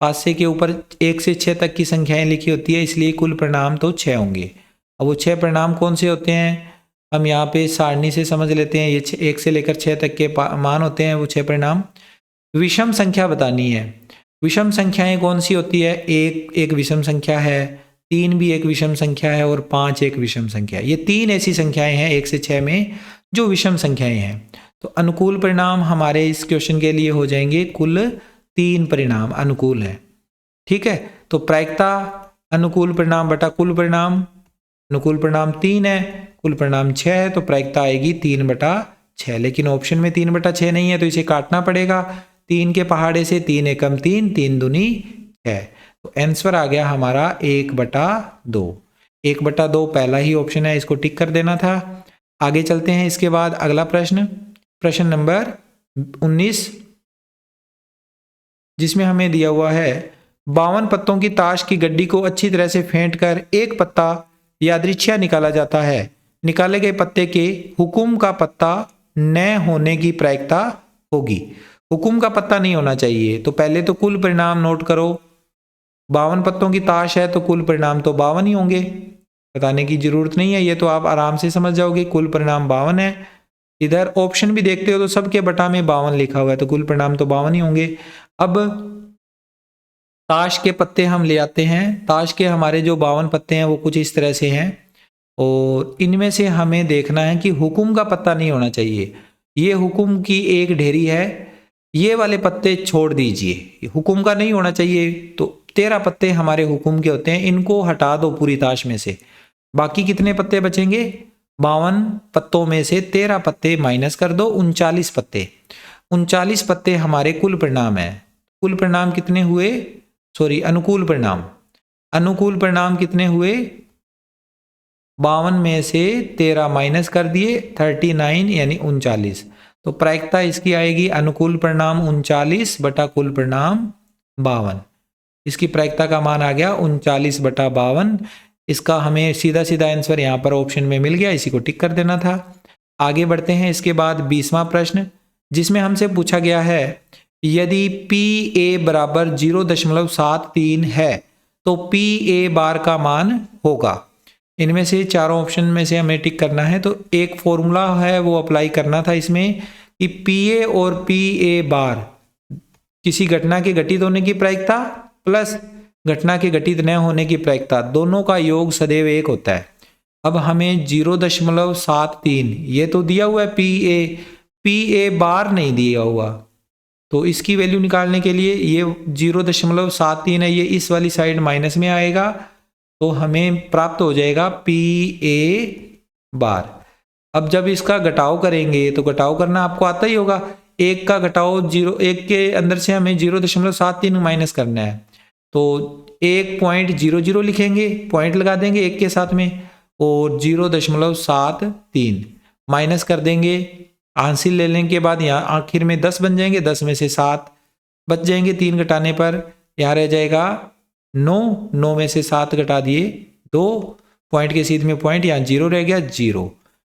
पासे के ऊपर 1 से 6 तक की संख्याएं लिखी होती है, इसलिए कुल परिणाम तो 6 होंगे। अब वो 6 परिणाम कौन से होते हैं, हम यहाँ पे सारणी से समझ लेते हैं। ये 1 से लेकर 6 तक के मान होते हैं वो 6 परिणाम। विषम संख्या बतानी है। विषम संख्याएं कौन सी होती है? एक विषम संख्या है, 3 भी एक विषम संख्या है और 5 एक विषम संख्या है। ये 3 ऐसी संख्याएं हैं 1 से 6 में जो विषम संख्याएं हैं। तो अनुकूल परिणाम हमारे इस क्वेश्चन के लिए हो जाएंगे कुल 3 परिणाम अनुकूल है। ठीक है, तो प्रायिकता अनुकूल परिणाम बटा कुल परिणाम, अनुकूल परिणाम 3 है, कुल परिणाम 6 है, तो प्रायिकता आएगी 3/6। लेकिन ऑप्शन में 3/6 नहीं है तो इसे काटना पड़ेगा। 3 के पहाड़े से 3 एकम 3, 3 दूनी 6, तो आंसर आ गया हमारा 1/2। 1/2 पहला ही ऑप्शन है, इसको टिक कर देना था। आगे चलते हैं। इसके बाद अगला प्रश्न, प्रश्न नंबर 19, जिसमें हमें दिया हुआ है 52 पत्तों की ताश की गड्डी को अच्छी तरह से फेंट कर एक पत्ता यादृच्छिया निकाला जाता है। निकाले गए पत्ते के हुकुम का पत्ता न होने की प्रायिकता होगी। हुकुम का पत्ता नहीं होना चाहिए, तो पहले तो कुल परिणाम नोट करो। 52 पत्तों की ताश है तो कुल परिणाम तो 52 ही होंगे, बताने की जरूरत नहीं है, ये तो आप आराम से समझ जाओगे। कुल परिणाम 52 है। इधर ऑप्शन भी देखते हो तो सबके बटा में 52 लिखा हुआ है, तो कुल परिणाम तो 52 ही होंगे। अब ताश के पत्ते हम ले आते हैं। ताश के हमारे जो 52 पत्ते हैं वो कुछ इस तरह से हैं और इनमें से हमें देखना है कि हुकुम का पत्ता नहीं होना चाहिए। ये हुकुम की एक ढेरी है, ये वाले पत्ते छोड़ दीजिए, हुकुम का नहीं होना चाहिए। तो 13 पत्ते हमारे हुकुम के होते हैं, इनको हटा दो पूरी ताश में से। बाकी कितने पत्ते बचेंगे? 52 पत्तों में से 13 पत्ते माइनस कर दो, 39 पत्ते। 39 पत्ते हमारे कुल परिणाम है। कुल परिणाम कितने हुए? अनुकूल परिणाम। अनुकूल परिणाम कितने हुए? 52 में से 13 माइनस कर दिए, 39 यानी 39। तो प्रायिकता इसकी आएगी अनुकूल परिणाम 39 बटा कुल परिणाम 52। इसकी प्रायिकता का मान आ गया 39/52। इसका हमें सीधा सीधा आंसर यहाँ पर ऑप्शन में मिल गया, इसी को टिक कर देना था। आगे बढ़ते हैं। इसके बाद 20वां प्रश्न, जिसमें हमसे पूछा गया है यदि PA बराबर 0.73 है तो PA बार का मान होगा। इनमें से चारों ऑप्शन में से हमें टिक करना है। तो एक फॉर्मूला है वो अप्लाई करना था इसमें कि PA और PA बार किसी घटना के घटित होने की प्रायिकता प्लस घटना के घटित न होने की प्रायिकता, दोनों का योग सदैव 1 होता है। अब हमें 0.73 ये तो दिया हुआ है, PA बार नहीं दिया हुआ, तो इसकी वैल्यू निकालने के लिए ये 0.73 है, ये इस वाली साइड माइनस में आएगा, तो हमें प्राप्त हो जाएगा PA बार। अब जब इसका घटाव करेंगे तो घटाव करना आपको आता ही होगा। 1 का घटाव 1 के अंदर से हमें 0.73 माइनस करना है, तो 1.00 लिखेंगे, पॉइंट लगा देंगे 1 के साथ में, और 0.73 माइनस कर देंगे। हासिल ले लेने के बाद यहाँ आखिर में 10 बन जाएंगे, 10 में से 7 बच जाएंगे 3 घटाने पर, यहाँ रह जाएगा 9, 9 में से 7 घटा दिए 2, पॉइंट के सीध में पॉइंट, यहाँ 0 रह गया,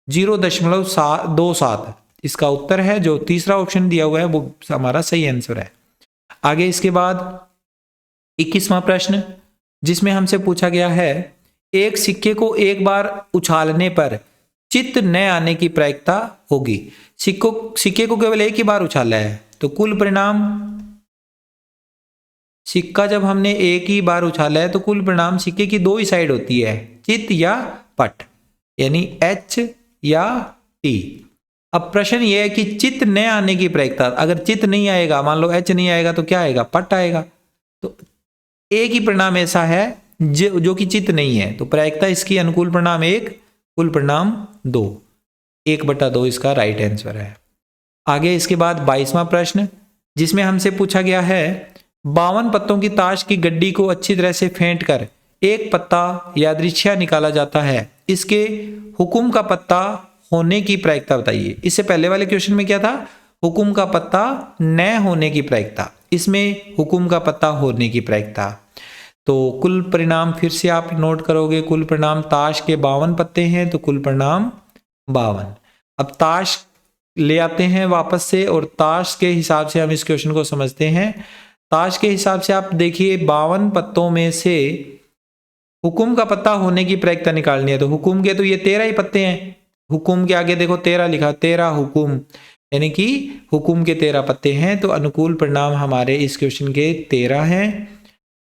0.27 इसका उत्तर है। जो तीसरा ऑप्शन दिया हुआ है वो हमारा सही आंसर है। आगे इसके बाद 21वां प्रश्न, जिसमें हमसे पूछा गया है एक सिक्के को एक बार उछालने पर चित्त न आने की प्रायिकता होगी। सिक्के को केवल एक ही बार उछाला है, तो कुल परिणाम, सिक्का जब हमने एक ही बार उछाला है तो कुल परिणाम सिक्के की 2 ही साइड होती है, चित या पट, यानी H या T। अब प्रश्न ये है कि चित्त न आने की प्रायिकता, अगर चित्त नहीं आएगा, मान लो H नहीं आएगा तो क्या आएगा? पट आएगा। तो एक ही परिणाम ऐसा है जो कि चित्त नहीं है, तो प्रायिकता इसकी अनुकूल परिणाम 1, कुल परिणाम 2, 1/2 इसका राइट आंसर है। आगे इसके बाद 22वां प्रश्न, जिसमें हमसे पूछा गया है 52 पत्तों की ताश की गड्डी को अच्छी तरह से फेंट कर एक पत्ता यादृच्छिक निकाला जाता है, इसके हुकुम का पत्ता होने की प्रायिकता बताइए। इससे पहले वाले क्वेश्चन में क्या था, हुकुम का पत्ता न होने की प्रायिकता, इसमें हुकुम का पत्ता होने की प्रायिकता। तो कुल परिणाम फिर से आप नोट करोगे, कुल परिणाम ताश के 52 पत्ते हैं तो कुल परिणाम 52। अब ताश ले आते हैं वापस से और ताश के हिसाब से हम इस क्वेश्चन को समझते हैं। ताश के हिसाब से आप देखिए 52 पत्तों में से हुकुम का पत्ता होने की प्रायिकता निकालनी है, तो हुकुम के तो ये 13 ही पत्ते हैं, हुकुम के आगे देखो 13 लिखा, 13 हुकुम, यानी कि हुकुम के 13 पत्ते हैं, तो अनुकूल परिणाम हमारे इस क्वेश्चन के 13 हैं।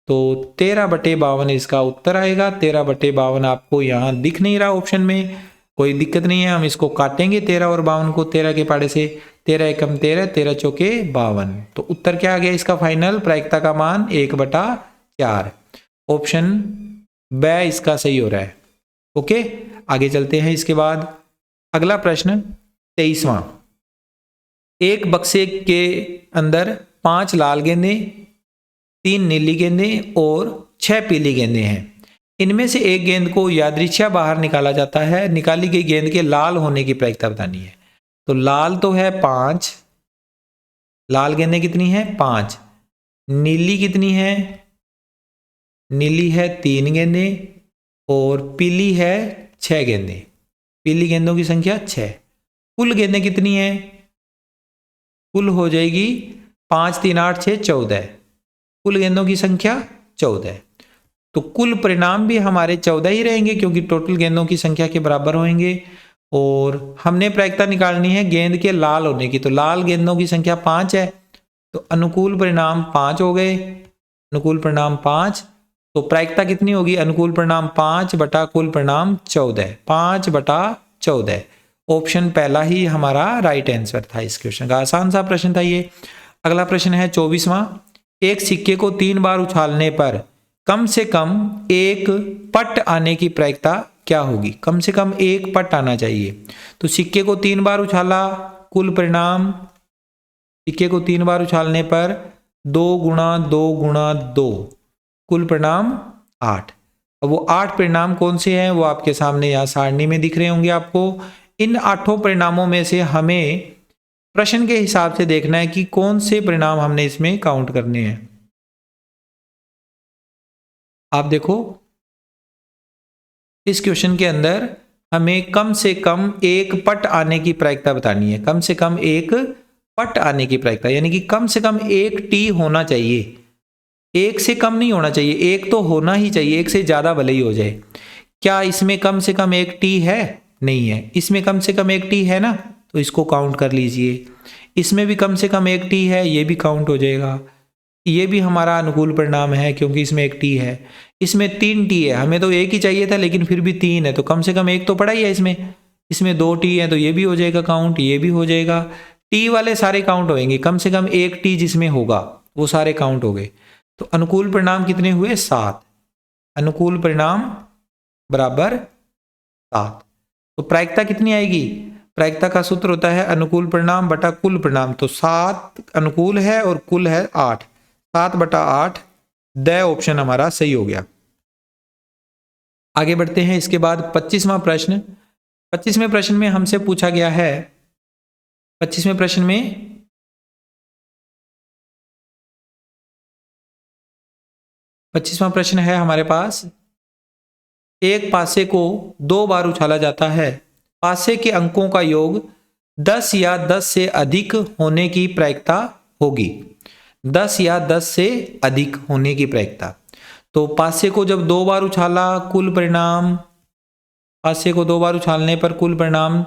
तो 13/52 इसका उत्तर आएगा। 13/52 आपको यहाँ दिख नहीं रहा ऑप्शन में, कोई दिक्कत नहीं है, हम इसको काटेंगे 13 और 52 को 13 के पाड़े से, 13 एकम 13, 13 चौके 52। तो उत्तर क्या आ गया इसका फाइनल, प्रायिकता का मान 1/4। ऑप्शन ब इसका सही हो रहा है। ओके, आगे चलते हैं। इसके बाद अगला प्रश्न 23वां, एक बक्से के अंदर 5 लाल गेंदे, 3 नीली गेंदे और 6 पीली गेंदे हैं। इनमें से एक गेंद को यादृच्छिक बाहर निकाला जाता है, निकाली गई गेंद के लाल होने की प्रायिकता बतानी है। तो लाल तो है 5, लाल गेंदें कितनी है 5, नीली कितनी है, नीली है 3 गेंदें और पीली है 6 गेंदें, पीली गेंदों की संख्या 6। कुल गेंदें कितनी है, कुल हो जाएगी 5 3 8 6 14, कुल गेंदों की संख्या 14। तो कुल परिणाम भी हमारे 14 ही रहेंगे क्योंकि टोटल गेंदों की संख्या के बराबर होंगे। और हमने प्रायिकता निकालनी है गेंद के लाल होने की, तो लाल गेंदों की संख्या 5 है, तो अनुकूल परिणाम 5 हो गए, अनुकूल परिणाम 5। तो प्रायिकता कितनी होगी, अनुकूल परिणाम 5 बटा कुल परिणाम 14, 5/14। ऑप्शन पहला ही हमारा राइट आंसर था इस क्वेश्चन का। आसान सा प्रश्न था ये। अगला प्रश्न है 24वां, एक सिक्के को 3 बार उछालने पर कम से कम एक पट आने की प्रायिकता क्या होगी। कम से कम एक पट आना चाहिए, तो सिक्के को 3 बार उछाला, कुल परिणाम, सिक्के को 3 बार उछालने पर 2 गुणा 2 गुणा 2, कुल परिणाम 8। अब वो 8 परिणाम कौन से हैं वो आपके सामने यहाँ सारणी में दिख रहे होंगे आपको। इन 8 परिणामों में से हमें प्रश्न के हिसाब से देखना है कि कौन से परिणाम हमने इसमें काउंट करने हैं। आप देखो इस क्वेश्चन के अंदर हमें कम से कम एक पट आने की प्रायिकता बतानी है, कम से कम एक पट आने की प्रायिकता, यानी कि कम से कम एक टी होना चाहिए, एक से कम नहीं होना चाहिए, एक तो होना ही चाहिए, एक से ज्यादा भले ही हो जाए। क्या इसमें कम से कम एक टी है, नहीं है। इसमें कम से कम एक टी है ना, तो इसको काउंट कर लीजिए। इसमें भी कम से कम एक टी है, ये भी काउंट हो जाएगा। ये भी हमारा अनुकूल परिणाम है क्योंकि इसमें एक टी है। इसमें 3 टी है, हमें तो एक ही चाहिए था लेकिन फिर भी 3 है, तो कम से कम एक तो पड़ा ही है इसमें। इसमें 2 टी है तो ये भी हो जाएगा काउंट, ये भी हो जाएगा। टी वाले सारे काउंट होंगे, कम से कम एक टी जिसमें होगा वो सारे काउंट हो गए। तो अनुकूल परिणाम कितने हुए 7, अनुकूल परिणाम बराबर 7। तो प्रायिकता कितनी आएगी, प्रायिकता का सूत्र होता है अनुकूल परिणाम बटा कुल परिणाम। तो 7 अनुकूल है और कुल है 8, 7/8, द ऑप्शन हमारा सही हो गया। आगे बढ़ते हैं। इसके बाद 25वां प्रश्न। 25वें प्रश्न में हमसे पूछा गया है, 25वें प्रश्न में प्रश्न है हमारे पास, एक पासे को 2 बार उछाला जाता है, पासे के अंकों का योग 10 या 10 से अधिक होने की प्रायिकता होगी। 10 या 10 से अधिक होने की प्रायिकता। तो पासे को जब 2 बार उछाला, कुल परिणाम, पासे को 2 बार उछालने पर कुल परिणाम,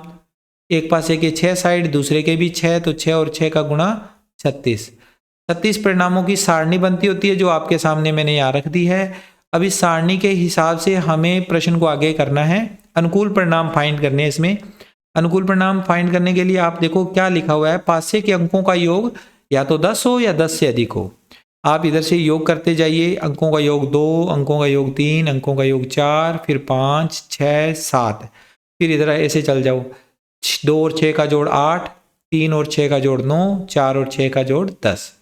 एक पासे के 6 साइड, दूसरे के भी 6, तो 6 और 6 का गुणा 36। 36 परिणामों की सारणी बनती होती है जो आपके सामने मैंने यहाँ रख दी है। अब इस सारणी के हिसाब से हमें प्रश्न को आगे करना है, अनुकूल परिणाम फाइंड करने हैं। इसमें अनुकूल परिणाम फाइंड करने के लिए आप देखो क्या लिखा हुआ है, पासे के अंकों का योग या तो 10 हो या 10 से अधिक हो। आप इधर से योग करते जाइए, अंकों का योग 2, अंकों का योग 3, अंकों का योग 4, फिर 5, 6, 7, फिर इधर ऐसे चल जाओ, 2 और 6 का जोड़ 8, 3 और 6 का जोड़ 9, 4 और 6 का जोड़ 10।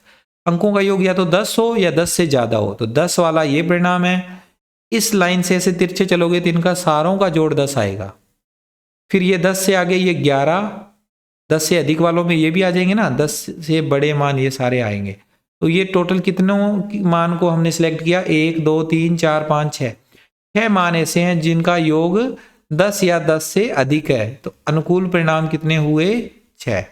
अंकों का योग या तो 10 हो या 10 से ज़्यादा हो, तो 10 वाला ये परिणाम है। इस लाइन से ऐसे तिरछे चलोगे तो इनका सारों का जोड़ 10 आएगा। फिर ये 10 से आगे ये 11, 10 से अधिक वालों में ये भी आ जाएंगे ना, 10 से बड़े मान ये सारे आएंगे। तो ये टोटल कितनों मान को हमने सिलेक्ट किया, 1 2 3 4 5 6, 6 मान ऐसे हैं जिनका योग 10 या 10 से अधिक है। तो अनुकूल परिणाम कितने हुए, 6।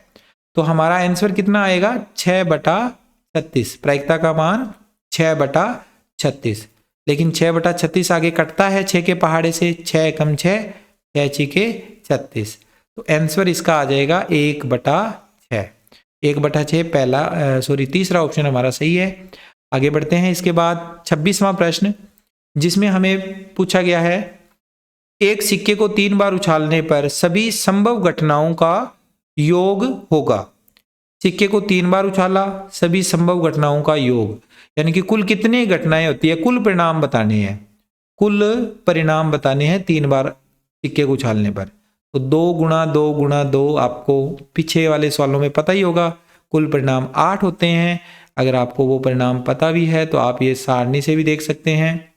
तो हमारा आंसर कितना आएगा, 6/36। प्रायिकता का मान 6/36। लेकिन 6/36 आगे कटता है 6 के पहाड़े से, 6 कम 6, 6 6 36। तो आंसर इसका आ जाएगा 1/6। 1/6 पहला तीसरा ऑप्शन हमारा सही है। आगे बढ़ते हैं। इसके बाद 26वां प्रश्न, जिसमें हमें पूछा गया है एक सिक्के को 3 बार उछालने पर सभी संभव घटनाओं का योग होगा। सिक्के को 3 बार उछाला, सभी संभव घटनाओं का योग, यानी कि कुल कितनी घटनाएं होती है, कुल परिणाम बताने हैं। कुल परिणाम बताने हैं 3 बार सिक्के को उछालने पर। तो 2 गुणा 2 गुणा 2, आपको पीछे वाले सवालों में पता ही होगा, कुल परिणाम 8 होते हैं। अगर आपको वो परिणाम पता भी है तो आप ये सारणी से भी देख सकते हैं।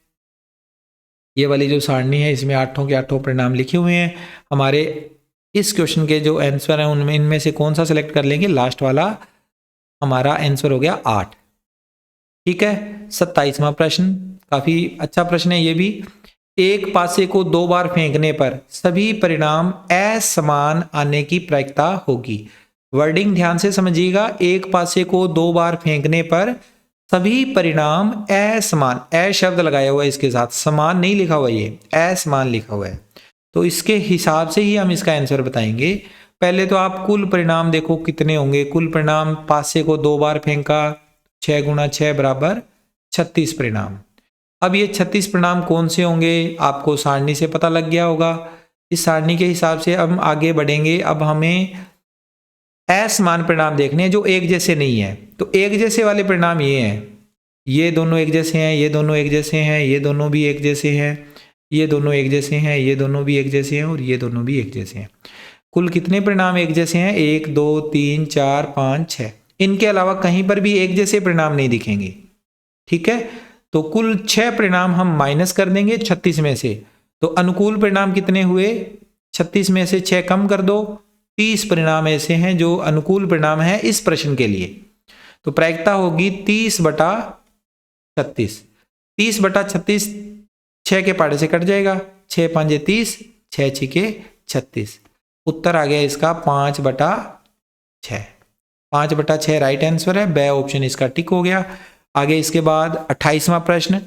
ये वाली जो सारणी है इसमें 8 के 8 परिणाम लिखे हुए हैं। हमारे इस क्वेश्चन के जो आंसर हैं उनमें इनमें से कौन सा सिलेक्ट कर लेंगे, लास्ट वाला हमारा आंसर हो गया 8। ठीक है। 27वां प्रश्न काफी अच्छा प्रश्न है ये भी। एक पासे को 2 बार फेंकने पर सभी परिणाम असमान आने की प्रायिकता होगी। वर्डिंग ध्यान से समझिएगा। एक पासे को 2 बार फेंकने पर सभी परिणाम असमान, अ शब्द लगाया हुआ है इसके साथ, समान नहीं लिखा हुआ, ये असमान लिखा हुआ है। तो इसके हिसाब से ही हम इसका आंसर बताएंगे। पहले तो आप कुल परिणाम देखो कितने होंगे। कुल परिणाम, पासे को 2 बार फेंका, 6 गुणा 6 बराबर 36 परिणाम। अब ये 36 परिणाम कौन से होंगे, आपको सारणी से पता लग गया होगा। इस सारणी के हिसाब से हम आगे बढ़ेंगे। अब हमें असमान परिणाम देखने हैं जो एक जैसे नहीं है। तो एक जैसे वाले परिणाम ये हैं, ये दोनों एक जैसे हैं, ये दोनों एक जैसे हैं, ये दोनों भी एक जैसे हैं, ये दोनों एक जैसे हैं, ये दोनों भी एक जैसे हैं और ये दोनों भी एक जैसे हैं। कुल कितने परिणाम एक जैसे हैं, 1 2 3 4 5 6। इनके अलावा कहीं पर भी एक जैसे परिणाम नहीं दिखेंगे। ठीक है। तो कुल 6 परिणाम हम माइनस कर देंगे 36 में से। तो अनुकूल परिणाम कितने हुए, 36 में से 6 कम कर दो, 30 परिणाम ऐसे हैं जो अनुकूल परिणाम है इस प्रश्न के लिए। तो प्रायिकता होगी 30/36। 30/36 6 के पहाड़े से कट जाएगा, 6 5 30, 6 6 36। उत्तर आ गया इसका 5/6। 5/6 राइट आंसर है। ब ऑप्शन इसका टिक हो गया। आगे इसके बाद 28वां प्रश्न,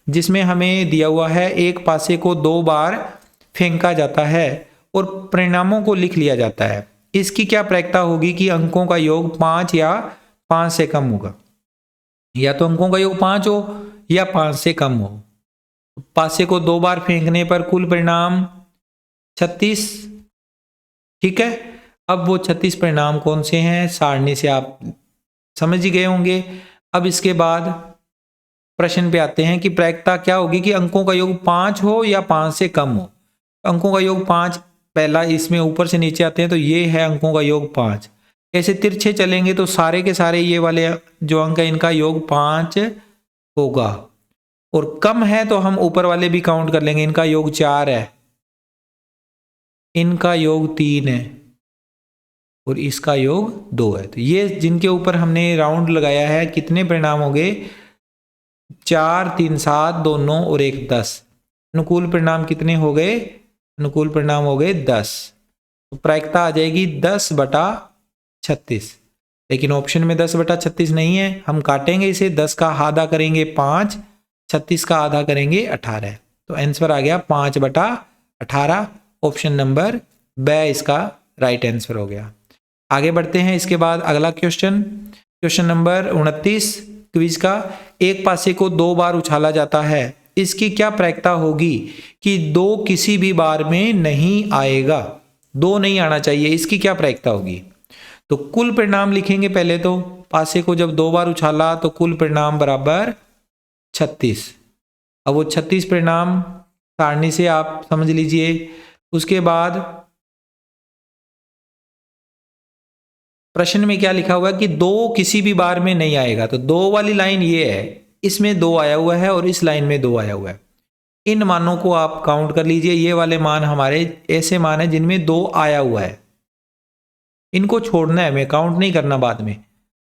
जिसमें हमें दिया हुआ है एक पासे को 2 बार फेंका जाता है और परिणामों को लिख लिया जाता है। इसकी क्या प्रायिकता होगी कि अंकों का योग 5 या 5 से कम होगा। या तो अंकों का योग 5 हो या 5 से कम हो। पासे को 2 बार फेंकने पर कुल परिणाम 36। ठीक है। अब वो 36 परिणाम कौन से हैं, सारणी से आप समझ ही गए होंगे। अब इसके बाद प्रश्न पे आते हैं कि प्रायिकता क्या होगी कि अंकों का योग 5 हो या 5 से कम हो। अंकों का योग 5, पहला इसमें ऊपर से नीचे आते हैं तो ये है अंकों का योग 5। ऐसे तिरछे चलेंगे तो सारे के सारे ये वाले जो अंक है इनका योग 5 होगा। और कम है तो हम ऊपर वाले भी काउंट कर लेंगे, इनका योग 4 है, इनका योग 3 है और इसका योग 2 है। तो ये जिनके ऊपर हमने राउंड लगाया है, कितने परिणाम हो गए, 4 3 7 2 9 और 1 10। अनुकूल परिणाम कितने हो गए, अनुकूल परिणाम हो गए 10। तो प्रायिकता आ जाएगी 10/36। लेकिन ऑप्शन में 10/36 नहीं है, हम काटेंगे इसे, 10 का आधा करेंगे 5, 36 का आधा करेंगे 18। तो आंसर आ गया 5/18। ऑप्शन नंबर ब इसका राइट आंसर हो गया। आगे बढ़ते हैं। इसके बाद अगला क्वेश्चन, क्वेश्चन नंबर 29 क्विज का। एक पासे को 2 बार उछाला जाता है, इसकी क्या प्रायिकता होगी कि 2 किसी भी बार में नहीं आएगा, 2 नहीं आना चाहिए, इसकी क्या प्रायिकता होगी। तो कुल परिणाम लिखेंगे पहले। तो पासे को जब 2 बार उछाला तो कुल परिणाम बराबर 36। अब वो 36 परिणाम सारणी से आप समझ लीजिए। उसके बाद प्रश्न में क्या लिखा हुआ है कि 2 किसी भी बार में नहीं आएगा, तो 2 वाली लाइन ये है, इसमें 2 आया हुआ है और इस लाइन में 2 आया हुआ है। इन मानों को आप काउंट कर लीजिए, ये वाले मान हमारे ऐसे मान है जिनमें 2 आया हुआ है, इनको छोड़ना है, हमें काउंट नहीं करना बाद में।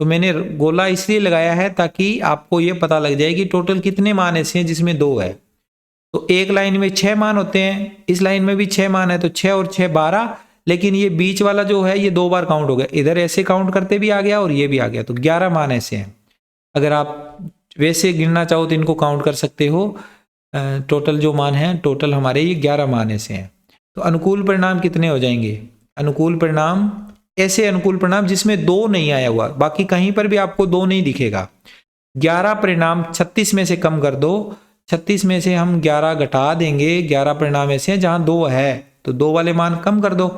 तो मैंने गोला इसलिए लगाया है ताकि आपको ये पता लग जाए कि टोटल कितने मान ऐसे हैं जिसमें 2 है। तो एक लाइन में 6 मान होते हैं, इस लाइन में भी 6 मान है, तो 6 और 6 12, लेकिन ये बीच वाला जो है ये 2 बार काउंट हो गया, इधर ऐसे काउंट करते भी आ गया और ये भी आ गया, तो 11 मान ऐसे हैं। अगर आप वैसे गिनना चाहो तो इनको काउंट कर सकते हो। टोटल जो मान है, टोटल हमारे ये 11 मान ऐसे हैं। तो अनुकूल परिणाम कितने हो जाएंगे? अनुकूल परिणाम, ऐसे अनुकूल परिणाम जिसमें 2 नहीं आया हुआ, बाकी कहीं पर भी आपको 2 नहीं दिखेगा। 11 परिणाम 36 में से कम कर दो, 36 में से हम 11 घटा देंगे, 11 परिणाम ऐसे हैं जहां 2 है, तो 2 वाले मान कम कर दो,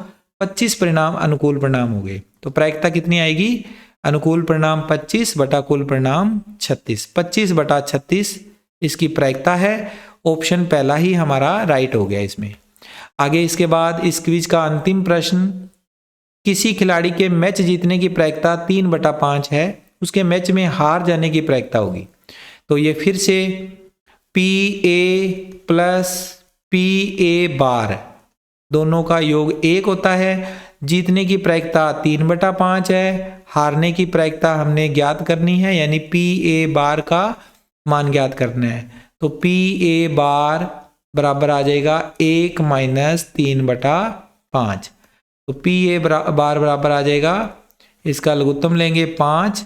25 परिणाम अनुकूल परिणाम हो गए। तो प्रायिकता कितनी आएगी? अनुकूल परिणाम 25 बटा कुल परिणाम 36, 25 बटा 36 इसकी प्रायिकता है। ऑप्शन पहला ही हमारा राइट हो गया इसमें। आगे इसके बाद इस क्विज का अंतिम प्रश्न, किसी खिलाड़ी के मैच जीतने की प्रायिकता 3/5 है, उसके मैच में हार जाने की प्रायिकता होगी। तो ये फिर से PA प्लस PA बार दोनों का योग 1 होता है। जीतने की प्रायिकता 3/5 है, हारने की प्रायिकता हमने ज्ञात करनी है, यानी PA बार का मान ज्ञात करना है। तो PA बार बराबर आ जाएगा 1 माइनस 3/5। तो PA बार बराबर आ जाएगा, इसका लघुत्तम लेंगे 5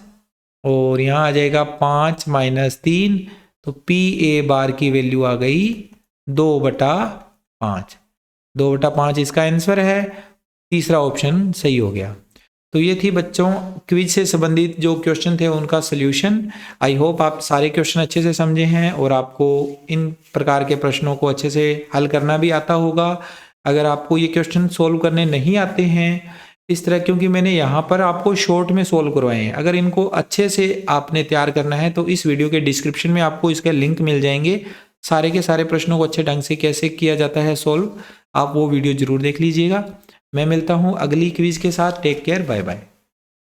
और यहाँ आ जाएगा 5 माइनस 3, तो PA बार की वैल्यू आ गई 2/5। 2/5 इसका आंसर है, तीसरा ऑप्शन सही हो गया। तो ये थी बच्चों क्विज से संबंधित जो क्वेश्चन थे उनका सॉल्यूशन। आई होप आप सारे क्वेश्चन अच्छे से समझे हैं और आपको इन प्रकार के प्रश्नों को अच्छे से हल करना भी आता होगा। अगर आपको ये क्वेश्चन सोल्व करने नहीं आते हैं इस तरह, क्योंकि मैंने यहाँ पर आपको शॉर्ट में सोल्व करवाए हैं, अगर इनको अच्छे से आपने तैयार करना है तो इस वीडियो के डिस्क्रिप्शन में आपको इसके लिंक मिल जाएंगे। सारे के सारे प्रश्नों को अच्छे ढंग से कैसे किया जाता है सोल्व, आप वो वीडियो जरूर देख लीजिएगा। मैं मिलता हूँ अगली क्विज के साथ। Take care, bye bye.